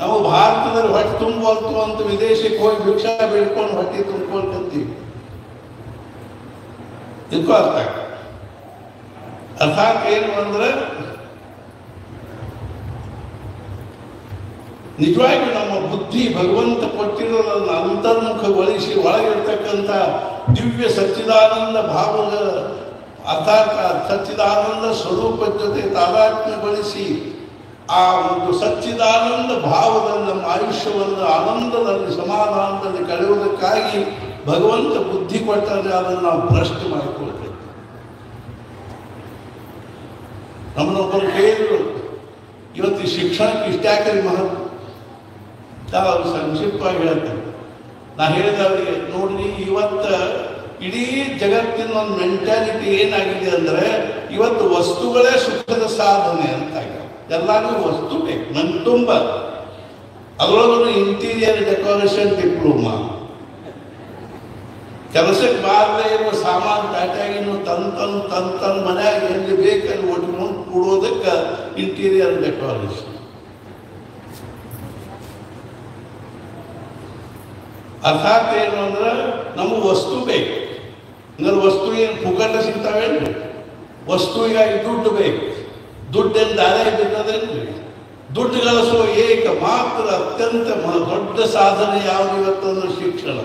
ನಾವು ಭಾರತದಲ್ಲಿ ಹೊಟ್ಟೆ ತುಂಬುವಂತು ಅಂತ ವಿದೇಶಕ್ಕೆ ಹೋಗಿ ಭಿಕ್ಷಾ ಬೇಡ್ಕೊಂಡು ಹೊಟ್ಟೆ ತುಂಬ್ಕೊಳ್ತೀವಿ. ಇದಕ್ಕೂ ಅರ್ಥಾತ್ ಏನು ಅಂದ್ರೆ ನಿಜವಾಗಿ ನಮ್ಮ ಬುದ್ಧಿ ಭಗವಂತ ಕೊಟ್ಟಿರೋದನ್ನು ಅಂತರ್ಮುಖಗೊಳಿಸಿ ಒಳಗಿರ್ತಕ್ಕಂಥ ದಿವ್ಯ ಸಚ್ಚಿದಾನಂದ ಭಾವದ ಅರ್ಥಾತ್ ಸಚ್ಚಿದಾನಂದ ಸ್ವರೂಪದ ಜೊತೆ ತಾದಾತ್ಮ್ಯಗೊಳಿಸಿ ಆ ಒಂದು ಸಚ್ಚಿದಾನಂದ ಭಾವದಲ್ಲಿ ನಮ್ಮ ಆಯುಷ್ಯವನ್ನು ಆನಂದದಲ್ಲಿ ಸಮಾಧಾನದಲ್ಲಿ ಕಳೆಯುವುದಕ್ಕಾಗಿ ಭಗವಂತ ಬುದ್ಧಿ ಕೊಟ್ಟರೆ ಅದನ್ನು ನಾವು ಭ್ರಷ್ಟ ಮಾಡಿಕೊಳ್ತೇವೆ. ನಮ್ಮನ್ನೊಬ್ಬರು ಕೇಳಿದ್ರು, ಇವತ್ತು ಶಿಕ್ಷಣಕ್ಕೆ ಇಷ್ಟ್ಯಾಕರಿ ಮಹತ್ವ? ಅವರು ಸಂಕ್ಷಿಪ್ತವಾಗಿ ಹೇಳ್ತಾರೆ. ನಾ ಹೇಳಿದ ಅವರಿಗೆ, ನೋಡ್ರಿ, ಇವತ್ತು ಇಡೀ ಜಗತ್ತಿನ ಒಂದು ಮೆಂಟಾಲಿಟಿ ಏನಾಗಿದೆ ಅಂದರೆ, ಇವತ್ತು ವಸ್ತುಗಳೇ ಸುಖದ ಸಾಧನೆ ಅಂತ ಆಗಿದೆ. ಎಲ್ಲರಿಗೂ ವಸ್ತು ಬೇಕು, ನನ್ ತುಂಬ. ಅದರೊಳಗೂ ಇಂಟೀರಿಯರ್ ಡೆಕೋರೇಷನ್ ಡಿಪ್ಲೊಮಾ, ಕೆಲಸಕ್ಕೆ ಬಾರದೇ ಇರುವ ಸಾಮಾನು ಟಾಟಾಗಿನ್ನು ತನ್ ಮನ್ಯಾಗ ಎಲ್ಲಿ ಬೇಕಲ್ಲಿ ಒಟ್ಕೊಂಡು ಕೂಡೋದಕ್ಕೆ ಇಂಟೀರಿಯರ್ ಡೆಕೋರೇಷನ್. ಅರ್ಥಾತ್ ಏನು ಅಂದ್ರೆ, ನಮಗೆ ವಸ್ತು ಬೇಕು. ಅಂದ್ರೆ ವಸ್ತು ಏನು ಪುಗಟ ಸಿಗ್ತಾವೇನ್ರಿ? ವಸ್ತುವಿಗಾಗಿ ದುಡ್ಡು ಬೇಕು. ದುಡ್ಡೇನು ದಾರಿ ಬಿದ್ದದೇನ್ರಿ? ದುಡ್ಡು ಗಳಿಸುವ ಏಕ ಮಾತ್ರ ಅತ್ಯಂತ ದೊಡ್ಡ ಸಾಧನೆ ಯಾವುದು ಇವತ್ತಂದ್ರೆ ಶಿಕ್ಷಣ.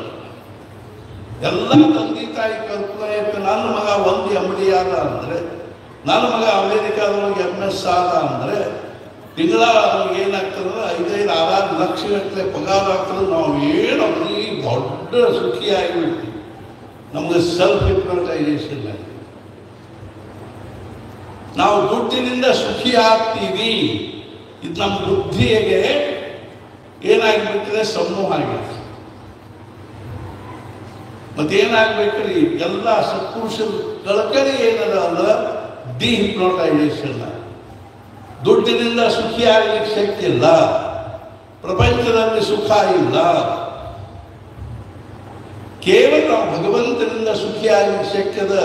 ಎಲ್ಲ ತಂದೆ ತಾಯಿ ಕಲ್ಪನೆ ಇತ್ತು, ನನ್ನ ಮಗ ಒಂದು MD ಆದ ಅಂದರೆ, ನನ್ನ ಮಗ ಅಮೇರಿಕಾದೊಳಗೆ MS ಆದ ಅಂದರೆ, ತಿಂಗಳ ಏನಾಗ್ತದೆ, 5-6 ಲಕ್ಷ ಗಟ್ಟಲೆ ಪಗಾರ ಆಗ್ತದೆ. ನಾವು ಏನು ದೊಡ್ಡ ಸುಖಿಯಾಗಿಬಿಡ್ತೀವಿ. ನಮಗೆ ಸೆಲ್ಫ್ ಹಿಪ್ನೋಟೈಸೇಷನ್ ಆಗಿ ನಾವು ದುಡ್ಡಿನಿಂದ ಸುಖಿ ಆಗ್ತೀವಿ. ಇದು ನಮ್ಮ ಬುದ್ಧಿಗೆ ಏನಾಗಿಬಿಟ್ಟಿದೆ, ಸಮೂಹ ಆಗಿದೆ. ಮತ್ತೇನಾಗ್ಬೇಕ್ರಿ, ಎಲ್ಲ ಸತ್ಪುರುಷರ ಕಳಕಳಿ ಏನದ ಅಂದ್ರೆ ಡಿಹಿಪ್ನೋಟೈಸೇಷನ್. ದುಡ್ಡಿನಿಂದ ಸುಖಿ ಆಗಲಿಕ್ಕೆ ಶಕ್ತಿ ಇಲ್ಲ, ಪ್ರಪಂಚದಲ್ಲಿ ಸುಖ ಇಲ್ಲ. ಕೇವಲ ನಾವು ಭಗವಂತನಿಂದ ಸುಖಿ ಆಗಲಿಕ್ಕೆ ಶಕ್ಯದ,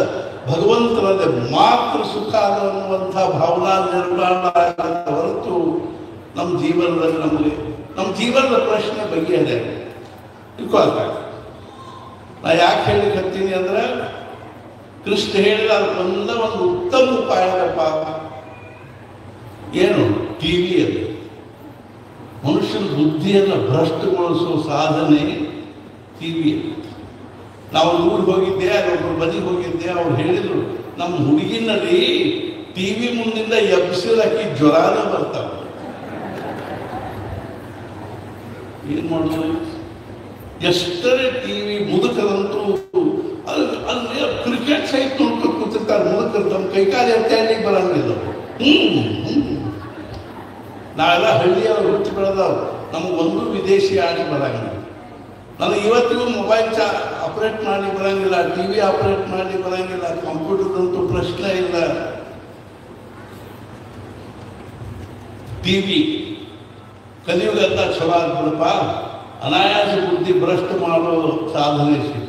ಭಗವಂತನಲ್ಲಿ ಮಾತ್ರ ಸುಖ ಅನ್ನುವಂಥ ಭಾವನಾ ನಿರ್ಮಾಣ ಆಗದ ಹೊರತು ನಮ್ಮ ಜೀವನದಲ್ಲಿ ನಮ್ಮ ಜೀವನದ ಪ್ರಶ್ನೆ ಬಗೆಹರಿಯ ತಿಳ್ಕೊಳ್ತಾರೆ. ನಾ ಯಾಕೆ ಹೇಳಿಕತ್ತೀನಿ ಅಂದ್ರೆ, ಕೃಷ್ಣ ಹೇಳಿದ ಅದಕ್ಕೊಂದ ಒಂದು ಉತ್ತಮ ಉಪಾಯದಪ್ಪ. ಏನು? ಟಿವಿಯಲ್ಲಿ ಮನುಷ್ಯನ ಬುದ್ಧಿಯನ್ನು ಭ್ರಷ್ಟಗೊಳಿಸುವ ಸಾಧನೆ ಟಿವಿಯಲ್ಲಿ. ನಾವು ಊರಿಗೆ ಹೋಗಿದ್ದೆ, ಅಲ್ಲೊಬ್ಬರು ಬದಿಗೆ ಹೋಗಿದ್ದೆ, ಅವ್ರು ಹೇಳಿದ್ರು, ನಮ್ಮ ಹುಡುಗಿನಲ್ಲಿ ಟಿವಿ ಮುಂದಿಂದ ಎಬ್ಸಿದಾಕಿ ಜ್ವರಾನ ಬರ್ತಾವೆ. ಏನ್ ಮಾಡೋದು? ಎಷ್ಟರೇ ಟಿವಿ ಮುದುಕರಂತೂ ಅಲ್ಲಿ ಕ್ರಿಕೆಟ್ ಸಹಿತ ನೋಡ್ಕೊಂಡು ಕೂತಿರ್ತಾರೆ. ಮುದುಕರು ತಮ್ಮ ಕೈಕಾಲು ಎತ್ತಾಡ್ಲಿಕ್ಕೆ ಬರಂಗಿಲ್ಲ. ನಾವೆಲ್ಲ ಹಳ್ಳಿಯವ್ರು ಹುಚ್ಚಿ ಬೆಳೆದವ್ರು, ನಮಗೊಂದು ವಿದೇಶಿ ಆಡಿ ಬರಂಗಿಲ್ಲ. ನನಗೆ ಇವತ್ತಿಗೂ ಮೊಬೈಲ್ ಆಪರೇಟ್ ಮಾಡಿ ಬರಂಗಿಲ್ಲ, ಟಿವಿ ಆಪರೇಟ್ ಮಾಡಿ ಬರಂಗಿಲ್ಲ, ಕಂಪ್ಯೂಟರ್ದಂತೂ ಪ್ರಶ್ನೆ ಇಲ್ಲ. ಟಿವಿ ಕಲಿಯುಗ ಅಂತ ಚಲೋ ಆಗ್ಬಿಡಪ್ಪ, ಅನಾಯಾಸ ಬುದ್ಧಿ ಭ್ರಷ್ಟ ಮಾಡೋ ಸಾಧನೆ ಸಿಗ್ತದೆ.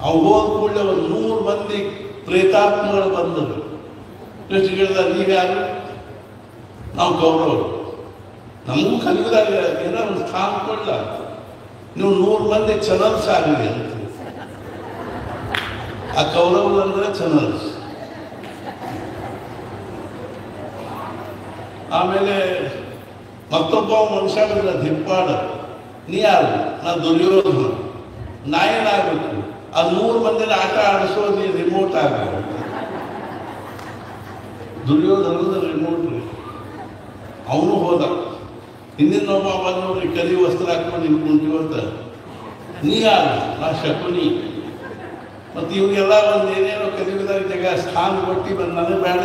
ಅವು ಹೋದ ಕೂಡಲೇ ಒಂದು 100 ಮಂದಿ ಪ್ರೇತಾತ್ಮಗಳು ಬಂದರು. ಕೃಷ್ಣಗಿಡದ ನೀವ್ಯಾರು? ನಾವು ಕೌರವರು. ನಮಗೂ ಕಲಿಯುಗದಾಗ ಏನೋ ಒಂದು ಸ್ಥಾನ ಕೊಡಲ್ಲ. ನೀವು 100 ಮಂದಿ ಚಾನಲ್ಸ್ ಆಗಲಿ ಅಂತ. ಆ ಕೌರವರು ಅಂದ್ರೆ ಚಾನಲ್ಸ್. ಆಮೇಲೆ ಮತ್ತೊಬ್ಬ ಮನುಷ್ಯ ಬಂದ ದಿಪ್ಪಾಡ. ನೀ ಯಾರು? ನಾ ದುರ್ಯೋಧನ. ನಾ ಏನಾಗಬೇಕು? ಆ 100 ಮಂದಿನ ಆಟ ಆಡಿಸೋದು ನೀ ರಿಮೋಟ್ ಆಗಬೇಕು. ದುರ್ಯೋಧನದ ರಿಮೋಟ್ ರೀ. ಅವನು ಹೋದ. ಹಿಂದಿನ ಒಬ್ಬ ಬಂದು ನೋಡ್ರಿ, ಕಲಿ ವಸ್ತ್ರ ಹಾಕೊಂಡು ನಿಂತ್ಕೊಂತೀವಂತ. ನೀ ಯಾರು? ನಾ ಶಕುನಿ. ಮತ್ತು ಇವ್ರಿಗೆಲ್ಲ ಒಂದು ಏನೇನೋ ಕಲಿಯುಗದಾಗ ಜಗ ಸ್ಥಾನ ಕೊಟ್ಟು ಬಂದು ನನಗೆ ಬೇಡ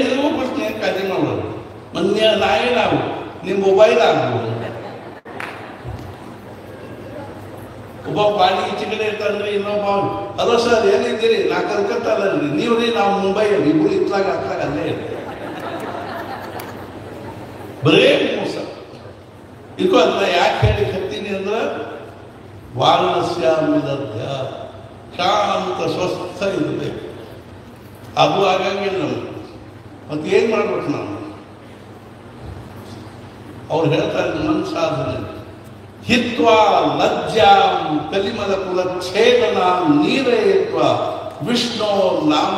ನಿಮಗೂ ಪ್ರಶ್ನೆ ಕಾಳಜಿ ಮಾಡೋದು. ಮೊನ್ನೆ ನಾ ಏನಾಗು? ನಿಮ್ಮ ಮೊಬೈಲ್ ಆಗ್ಬೋದು. ಒಬ್ಬ ಬಾಡಿ ಈಚೆ ಕಡೆ ಇರ್ತಾನ್ರಿ, ಇನ್ನೊಬ್ಬ ಹಲೋ ಸರ್ ಏನಿದ್ದೀರಿ? ನಾ ಕಲ್ಕತ್ತಾ ಅಲ್ಲರಿ, ನೀವು ರೀ ನಾವು ಮುಂಬೈಯಲ್ಲಿ, ಇಬ್ಬರು ಇತ್ಲಾಗ ಹತ್ತಾಗ ಅಲ್ಲೇ ಬರೇ ಮೋಸ. ಇದಕ್ಕೂ ಅದನ್ನ ಯಾಕೆ ಹೇಳಿ ಕತ್ತೀನಿ ಅಂದ್ರೆ, ವಾರಣಸ್ಯಾಮಿದಧ್ಯ ಶಾಂತ ಸ್ವಸ್ಥ ಇರಬೇಕು. ಅದು ಆಗಂಗಿಲ್ಲ ನಮ್ಗೆ. ಮತ್ತೆ ಏನು ಮಾಡ್ಬೇಕು ನಾವು? ಅವ್ರು ಹೇಳ್ತಾರೆ ನನ್ನ ಸಾಧನೆ, ಹಿತ್ವಾ ಲಜ್ಜಾಂ ಕಲಿಮಲ ಕುಲ ಛೇದನ ನೀರಯತ್ವ ವಿಷ್ಣು ನಾಮ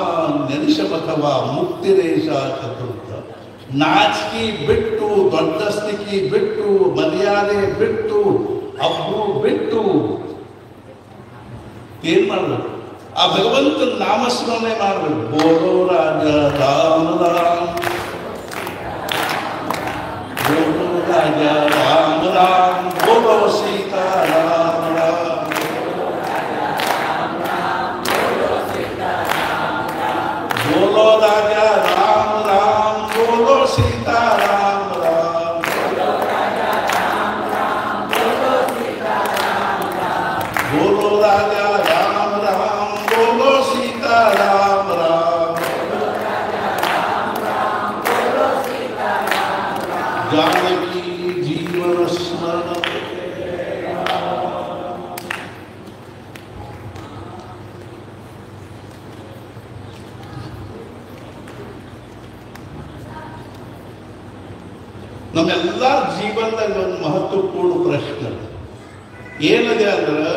ನೆನಿಶಮಥವಾ ಮುಕ್ತಿರೇಶ ಚತುರ್ಥ. ನಾಚಿಕೆ ಬಿಟ್ಟು, ದೊಡ್ಡಸ್ತಿಕೆ ಬಿಟ್ಟು, ಮರ್ಯಾದೆ ಬಿಟ್ಟು, ಅಬ್ಬು ಬಿಟ್ಟು ಏನ್ ಮಾಡ್ಬೇಕು? ಆ ಭಗವಂತನ ನಾಮಸ್ಮರಣೆ ಮಾಡ್ಬೇಕು. ಬೋಲೋ ರಾಜ ರಾಮ ರಾಮ राजा राम राम बोलो सीता राम राम बोलो राजा राम राम बोलो सीता राम राम बोलो राजा राम राम बोलो सीता राम राम जानकी जीवन स्मरण ನಮ್ಮೆಲ್ಲ ಜೀವನದಲ್ಲಿ ಒಂದು ಮಹತ್ವಪೂರ್ಣ ಪ್ರಶ್ನೆ ಏನಿದೆ ಅಂದ್ರೆ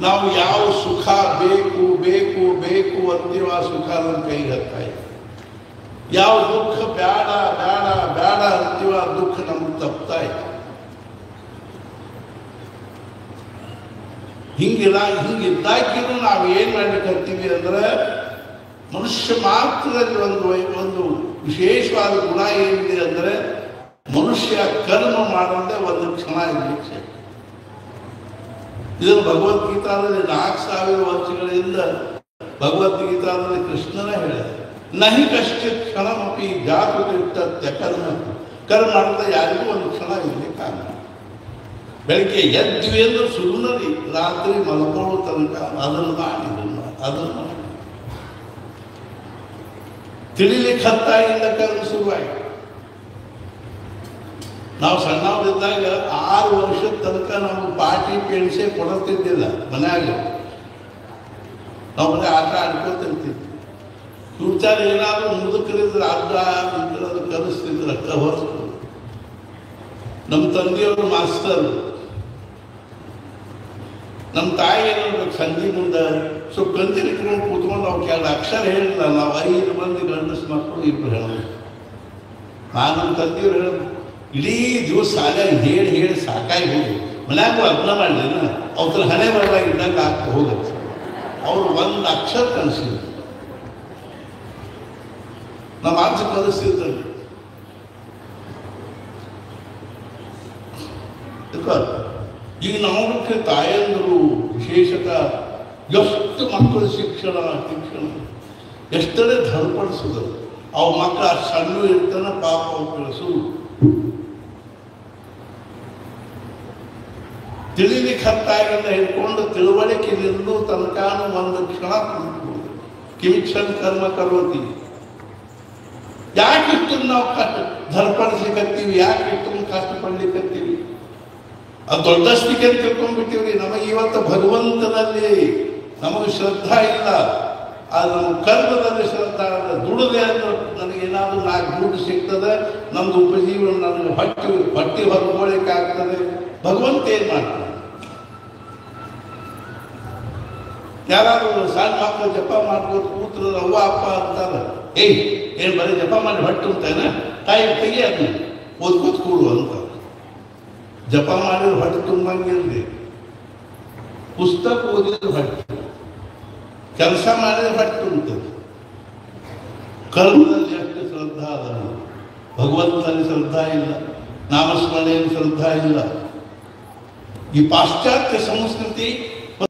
ನಾವು ಯಾವ ಸುಖ ಬೇಕು ಬೇಕು ಬೇಕು ಅಂತೀವ ಆ ಸುಖ ನಮ್ಮ ಕೈಗೆ ಹತ್ತಾ ಇದೆ. ಯಾವ ದುಃಖ ಬೇಡ ಬೇಡ ಬೇಡ ಅಂತೀವ ಆ ದುಃಖ ನಮ್ಗೆ ತಪ್ತಾ ಇದೆ. ಹಿಂಗಿದ್ದಾಗಿನೂ ನಾವು ಏನು ಮಾಡ್ಲಿಕ್ಕಂತೀವಿ ಅಂದ್ರೆ ಮನುಷ್ಯ ಮಾತ್ರದಲ್ಲಿ ಒಂದು ವಿಶೇಷವಾದ ಗುಣ ಏನಿದೆ ಅಂದರೆ ಮನುಷ್ಯ ಕರ್ಮ ಮಾಡದೆ ಒಂದು ಕ್ಷಣ ಇರಲಿಕ್ಕೆ. ಇದನ್ನು ಭಗವದ್ಗೀತಾದಲ್ಲಿ 4000 ವರ್ಷಗಳಿಂದ ಭಗವದ್ಗೀತಾದಲ್ಲಿ ಕೃಷ್ಣನೇ ಹೇಳಿದ, ನಹಿ ಕಶ್ಚಿತ್ ಕ್ಷಣಮಪಿ ಜಾತು ತಿಷ್ಟತ್ಯ ಕರ್ಮ. ಕರ್ಮ ಮಾಡಿದ ಯಾರಿಗೂ ಒಂದು ಕ್ಷಣ ಇರಲಿಕ್ಕಾಗಲ್ಲ. ಬೆಳಗ್ಗೆ ಎದ್ವಿ ಅಂದ್ರೆ ಸುಮ್ಮನೆ ರಾತ್ರಿ ಮಲ್ಕೊಳ್ಳೋ ತನಕ ಅದನ್ನು ಮಾಡಿ ಅದನ್ನು ಮಾಡಿ ತಿಳಿಲಿಕ್ಕೆ ಹತ್ತಾಗಿಂದ ಕರ್ಮ ಶುರುವಾಯಿತು. ನಾವು ಸಣ್ಣವರಿದ್ದಾಗ 6 ವರ್ಷದ ತನಕ ನಾವು ಪಾಟಿ ಪೆನ್ಸೆ ಕೊಡುತ್ತಿದ್ದಿಲ್ಲ ಮನ್ಯಾಗ. ನಾವು ಮನೆ ಆಟ ಆಡ್ಕೊತಿರ್ತಿದ್ವಿ. ವಿಚಾರ ಏನಾದರೂ ಮುದುಕರಿದ್ರೆ ಅಡ್ಡ ಅದು ಕಲಿಸ್ತಿದ್ರು ಅಕ್ಕ ಹೊರತು. ನಮ್ಮ ತಂದೆಯವರು ಮಾಸ್ತರ್, ನಮ್ಮ ತಾಯಿ ಏನಾದ್ರು ಸಂಜೆ ಮುಂದೆ ಸ್ವಲ್ಪ ಗಂಜಿ ಇಟ್ಕೊಂಡು ಕೂತ್ಕೊಂಡು ನಾವು ಕೆಲವು ಅಕ್ಷರ ಹೇಳಿಲ್ಲ. ನಾವು 5 ಮಂದಿ ಗಂಡಸು ಮಕ್ಕಳು 2 ಹೇಳೋದು. ನಾನು ನಮ್ಮ ತಂದೆಯವ್ರು ಹೇಳೋದು, ಇಡೀ ದಿವಸ ಶಾಲೆಯಾಗಿ ಹೇಳಿ ಸಾಕಾಗಿ ಹೋಗಿ ಮನ್ಯಾಗೂ ಅದನ್ನ ಮಾಡಲಿಲ್ಲ. ಅವ್ರ ಹಣೆ ಬರಲಾಗಿ ಇದ್ದಂಗೆ ಆಗ್ತಾ ಹೋಗುತ್ತೆ. ಅವರು ಒಂದು ಅಕ್ಷರ ಕಲಿಸಿದ್ರು. ನಮ್ಮ ಅಜ್ಜ ಕಲಿಸ್ತಿದ್ದರು. ಈಗ ನೋಡಕ್ಕೆ ತಾಯಂದರು ವಿಶೇಷತಃ ಎಷ್ಟು ಮಕ್ಕಳು ಶಿಕ್ಷಣ ಎಷ್ಟರೇ ಧರ್ಪಡಿಸಿದ್ರು. ಅವು ಮಕ್ಕಳು ಅಷ್ಟು ಸಣ್ಣ ಇರ್ತಾನೆ ಪಾಪ ಅವು ಕಳಿಸೋದು. ತಿಳಿಲಿಕ್ಕೆ ಹತ್ತಾಗಿಂದ ಹಿಡ್ಕೊಂಡು ತಿಳುವಳಿಕೆ ನಿಲ್ಲು ತನಕಾನು ಒಂದು ಕ್ಷಣ ಕಿಮಿಕ್ಷಣ ಕರ್ಮ ಕರೋತಿ. ಯಾಕಿಷ್ಟು ನಾವು ಧರ್ಪಡಿಸ್ಲಿಕ್ಕತ್ತೀವಿ, ಯಾಕಿಷ್ಟು ಕಷ್ಟಪಡ್ಲಿಕ್ಕತ್ತೀವಿ? ಅದು ದೊಡ್ಡಷ್ಟಿಗೆ ಅಂತ ತಿಳ್ಕೊಂಡ್ಬಿಟ್ಟಿವ್ರಿ. ನಮಗೆ ಇವತ್ತು ಭಗವಂತನಲ್ಲಿ ನಮಗೆ ಶ್ರದ್ಧಾ ಇಲ್ಲ, ಆದರೆ ನಮ್ಮ ಕರ್ಮದಲ್ಲಿ ಶ್ರದ್ಧಾ ಇಲ್ಲ. ದುಡಿದೆ ಅಂದ್ರೆ ನನಗೇನಾದರೂ 4 ದುಡ್ಡು ಸಿಗ್ತದೆ, ನಮ್ದು ಉಪಜೀವನ ನನಗೆ ಹೊಟ್ಟೆ ಹೊರಗೋಳಿಕೆ ಆಗ್ತದೆ. ಭಗವಂತ ಏನು ಮಾಡ್ತಾನೆ? ಯಾರಾದರೂ ಸಣ್ಣ ಮಕ್ಕಳು ಜಪ ಮಾಡ್ಬೋದು ಕೂತ್ರ ಅವ್ವ ಅಪ್ಪ ಅಂತಾರೆ, ಏನು ಬರೀ ಜಪ ಮಾಡಿ ಹೊಟ್ಟೆ ಉಂಟೇನ ತಾಯಿ ತೆಗಿ ಅದನ್ನ ಓದ್ಕೋತ್ ಕೂಡು ಅಂತ. ಜಪ ಮಾಡಿದ್ರೆ ಹೊಟ್ಟೆ ತುಂಬಂಗಿರ್ಲಿ, ಪುಸ್ತಕ ಓದಿದ್ರೆ ಹೊಟ್ಟೆ, ಕೆಲಸ ಮಾಡಿದ್ರೆ ಹೊಟ್ಟೆ ಉಂಟದು. ಕರ್ಮದಲ್ಲಿ ಎಷ್ಟು ಶ್ರದ್ಧಾ ಅದ, ಭಗವಂತನಲ್ಲಿ ಶ್ರದ್ಧಾ ಇಲ್ಲ, ನಾಮಸ್ಮರಣೆಯಲ್ಲಿ ಶ್ರದ್ಧಾ ಇಲ್ಲ. ಈ ಪಾಶ್ಚಾತ್ಯ ಸಂಸ್ಕೃತಿ